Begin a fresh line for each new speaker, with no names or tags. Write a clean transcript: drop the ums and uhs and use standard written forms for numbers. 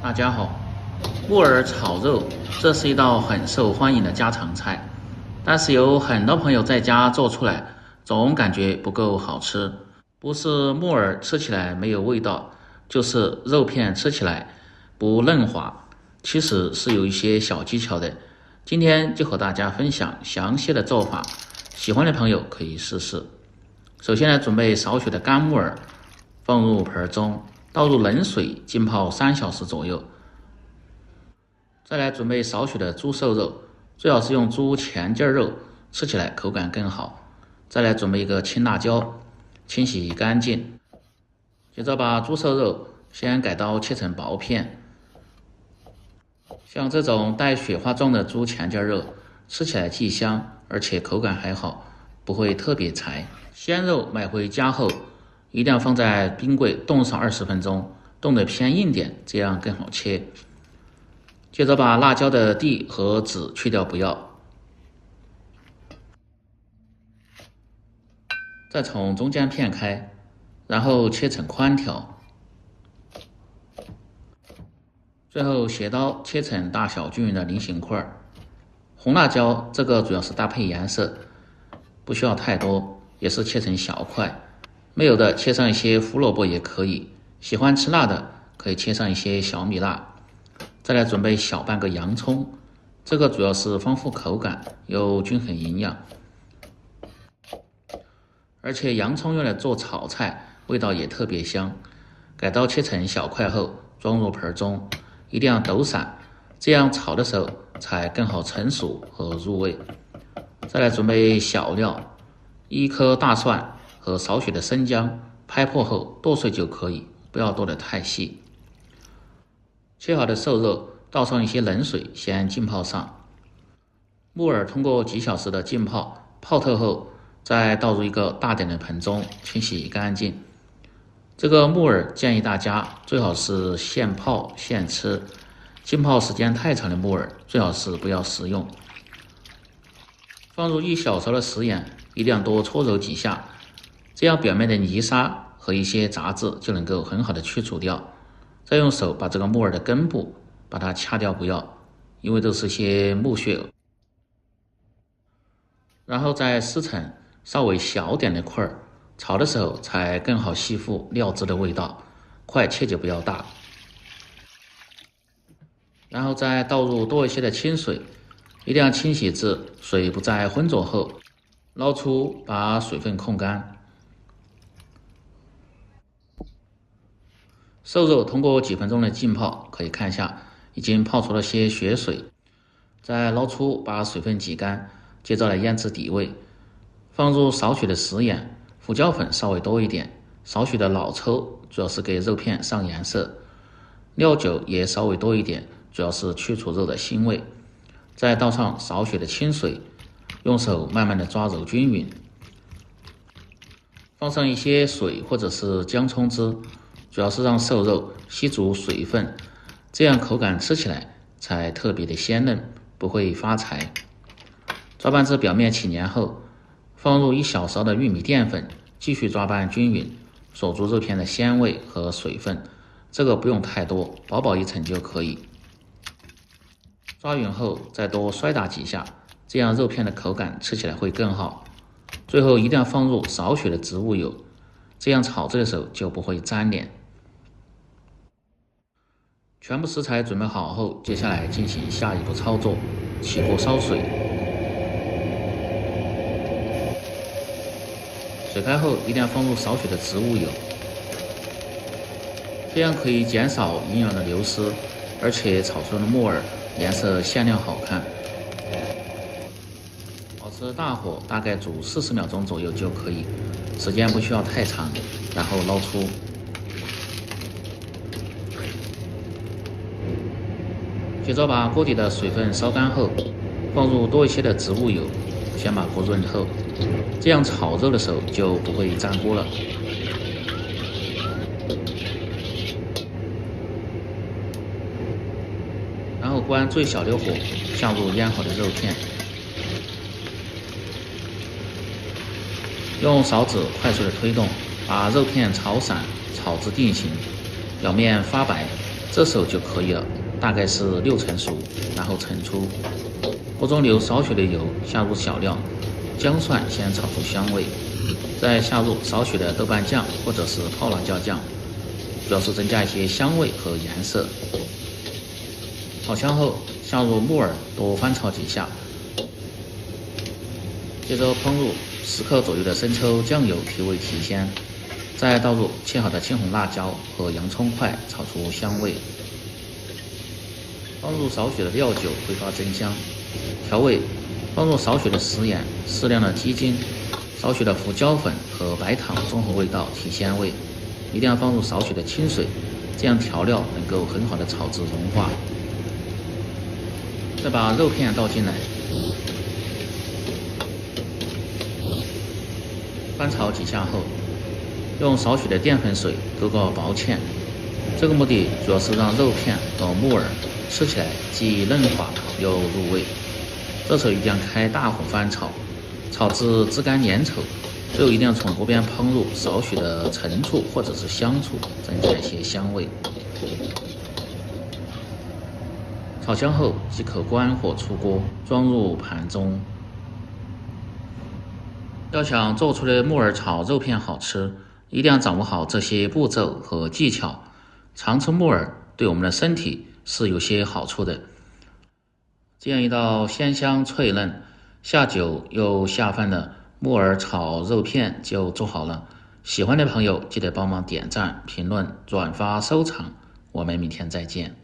大家好，木耳炒肉，这是一道很受欢迎的家常菜，但是有很多朋友在家做出来，总感觉不够好吃。不是木耳吃起来没有味道，就是肉片吃起来不嫩滑，其实是有一些小技巧的。今天就和大家分享详细的做法，喜欢的朋友可以试试。首先呢，准备少许的干木耳，放入盆中，倒入冷水浸泡3小时左右。再来准备少许的猪瘦肉，最好是用猪前筋肉，吃起来口感更好。再来准备一个青辣椒，清洗干净。接着把猪瘦肉先改刀切成薄片。像这种带雪花状的猪前筋肉，吃起来既香，而且口感还好，不会特别柴。鲜肉买回家后，一定要放在冰柜冻上20分钟，冻得偏硬点，这样更好切。接着把辣椒的蒂和籽去掉不要，再从中间片开，然后切成宽条，最后斜刀切成大小均匀的菱形块。红辣椒这个主要是搭配颜色，不需要太多，也是切成小块。没有的切上一些胡萝卜也可以，喜欢吃辣的可以切上一些小米辣。再来准备小半个洋葱，这个主要是丰富口感，又均衡营养。而且洋葱用来做炒菜，味道也特别香。改刀切成小块后，装入盆中，一定要抖散，这样炒的时候才更好成熟和入味。再来准备小料，1颗大蒜和少许的生姜，拍破后剁碎就可以，不要剁得太细。切好的瘦肉倒上一些冷水，先浸泡上。木耳通过几小时的浸泡，泡透后再倒入一个大点的盆中，清洗干净。这个木耳建议大家最好是现泡现吃，浸泡时间太长的木耳最好是不要食用。放入1小勺的食盐，一定要多搓揉几下，这样表面的泥沙和一些杂质就能够很好的去除掉。再用手把这个木耳的根部把它掐掉不要，因为都是些木屑。然后再撕成稍微小点的块，炒的时候才更好吸附料汁的味道，块切就不要大。然后再倒入多一些的清水，一定要清洗至水不再浑浊后，捞出把水分控干。瘦肉通过几分钟的浸泡，可以看一下已经泡出了些血水，再捞出把水分挤干，接着来腌制底味。放入少许的食盐，胡椒粉稍微多一点，少许的老抽，主要是给肉片上颜色，料酒也稍微多一点，主要是去除肉的腥味。再倒上少许的清水，用手慢慢的抓揉均匀。放上一些水或者是姜葱汁，主要是让瘦肉吸足水分，这样口感吃起来才特别的鲜嫩，不会发柴。抓拌至表面起黏后，放入1小勺的玉米淀粉，继续抓拌均匀，锁住肉片的鲜味和水分。这个不用太多，薄薄一层就可以。抓匀后再多摔打几下，这样肉片的口感吃起来会更好。最后一定要放入少许的植物油，这样炒制的时候就不会粘脸。全部食材准备好后，接下来进行下一步操作，起锅烧水。水开后一定要放入少许的植物油，这样可以减少营养的流失，而且炒出的木耳颜色鲜亮好看。保持大火大概煮40秒钟左右就可以，时间不需要太长，然后捞出。接着把锅底的水分烧干后，放入多一些的植物油，先把锅润透，这样炒肉的时候就不会粘锅了。然后关最小的火，下入腌好的肉片，用勺子快速的推动，把肉片炒散，炒至定型，表面发白，这时候就可以了，大概是6成熟，然后盛出。锅中留少许的油，下入小料，姜蒜先炒出香味，再下入少许的豆瓣酱或者是泡辣椒酱，主要是增加一些香味和颜色。炒香后，下入木耳，多翻炒几下，接着烹入10克左右的生抽、酱油提味提鲜，再倒入切好的青红辣椒和洋葱块，炒出香味。放入少许的料酒，挥发增香。调味，放入少许的食盐、适量的鸡精、少许的胡椒粉和白糖，综合味道提鲜味。一定要放入少许的清水，这样调料能够很好的炒至融化。再把肉片倒进来，翻炒几下后，用少许的淀粉水勾个薄芡，这个目的主要是让肉片和木耳吃起来既嫩滑又入味。这时候一定要开大火翻炒，炒至汁干粘稠，最后一定要从锅边烹入少许的陈醋或者是香醋，增加一些香味。炒香后即可关火出锅，装入盘中。要想做出的木耳炒肉片好吃，一定要掌握好这些步骤和技巧。常吃木耳对我们的身体是有些好处的。这样一道鲜香脆嫩、下酒又下饭的木耳炒肉片就做好了。喜欢的朋友记得帮忙点赞、评论、转发、收藏。我们明天再见。